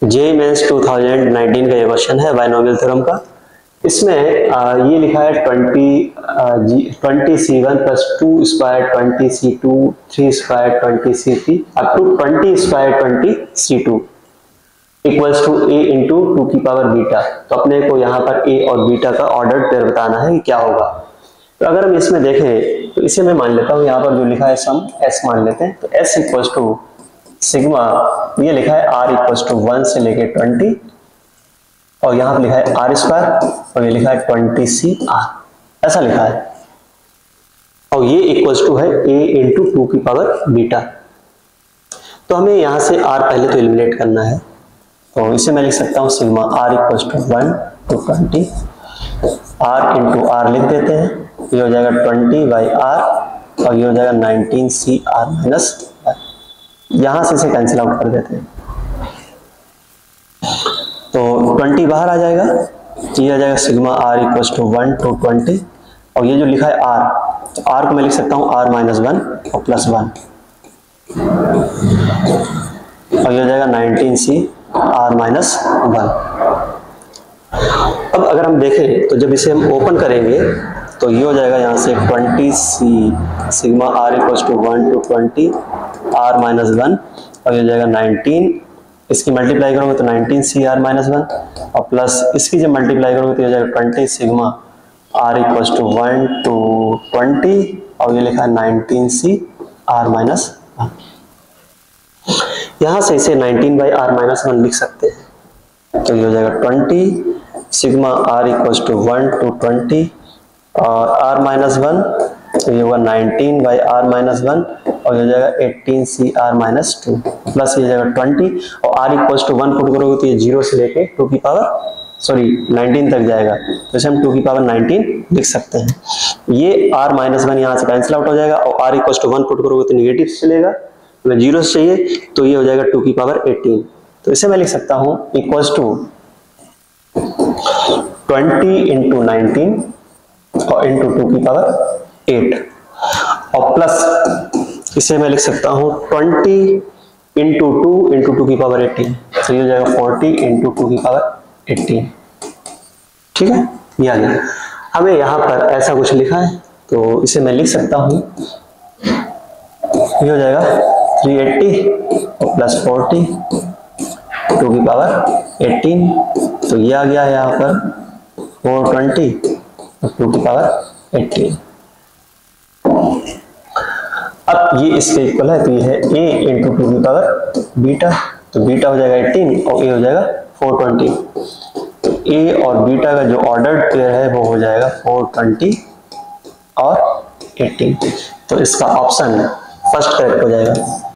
JEE mains 2019 का ये question है बाइनोमियल थ्योरम का। इसमें ये लिखा है 20c1 plus 2 square 20c2 3 square 20c3 up to 20 square 20c2 equals to a into 2 की पावर बीटा। तो अपने को यहाँ पर a और बीटा का ऑर्डर पेयर बताना है कि क्या होगा। तो अगर हम इसमें देखें तो इसे मैं मान लेता हूँ, यहाँ पर जो लिखा है सम s मान लेते हैं। तो s इक्वल्स टू सिग्मा, ये लिखा है r इक्वल्स टू 1 से लेके 20 और यहाँ पर लिखा है r स्क्वायर और ये लिखा है 20c r, ऐसा लिखा है। और ये इक्वल्स टू है a इंटू 2 की पावर बीटा। तो हमें यहाँ से r पहले तो एलिमिनेट करना है, तो इसे मैं लिख सकता हूँ sigma r equals to 1 to 20 r into r लिख देते हैं। ये हो जाएगा 20 बाई r और ये हो जाएगा 19c r माइनस 1। यहाँ से इसे कैंसिल आउट कर देते हैं तो 20 बाहर आ जाएगा। ये आ जाएगा sigma r equals to 1 to 20 और ये जो लिखा है r, तो r को मैं लिख सकता हूँ r माइनस 1 और प्लस 1 और ये हो जाएगा 19c r माइनस 1। अब अगर हम देखें तो जब इसे हम ओपन करेंगे तो ये हो जाएगा यहाँ से 20c sigma r equals to 1 to 20 r minus 1 और ये हो जाएगा 19, इसकी मल्टीप्लाई करोगे तो 19c r माइनस 1 और प्लस इसकी जब मल्टीप्लाई करोगे तो ये हो जाएगा 20 sigma r equals to 1 to 20 और ये लिखा है 19c r माइनस 1। यहाँ से इसे 19 बाई r माइनस 1 लिख सकते हैं। तो ये हो जाएगा 20 sigma r equals to 1 to 20 और r माइनस 1, तो ये होगा 19 बाई r माइनस 1 और ये हो जाएगा 18c r माइनस 2 प्लस ये हो जाएगा 20 और r इक्वल्स टू 1 पुट करोगे तो ये 0 से लेके 2 की पावर 19 तक जाएगा। तो इसे हम 2 की पावर 19 लिख सकते हैं। ये r माइनस 1 यहाँ से कैंसिल आउट हो जाएगा और r इक्वल्स टू 1 पुट करोगे तो निगेटिव से चलेगा, तो 0 से चाहिए तो ये हो जाएगा 2 की पावर 18। तो इसे मैं लिख सकता हूँ इक्वल्स टू 20 इंटू 19 और इंटू 2 की पावर 8 और प्लस इसे मैं लिख सकता हूँ 20 इंटू 2 इंटू 2 की पावर 18। तो ये हो जाएगा 40 इंटू 2 की पावर 18। ठीक है, ये आ गया। हमें यहाँ पर ऐसा कुछ लिखा है तो इसे मैं लिख सकता हूँ, ये हो जाएगा 380 और प्लस 40 2 की पावर 18। तो ये आ गया है यहाँ पर 420 और 2 की पावर 18। अब ये इसके इक्वल है तो ये है a इंटू 2 की पावर बीटा। तो बीटा हो जाएगा 18 और a हो जाएगा 420। तो a और बीटा का जो ऑर्डर्ड पेयर है वो हो जाएगा 420 और 18। तो इसका ऑप्शन फर्स्ट करेक्ट हो जाएगा।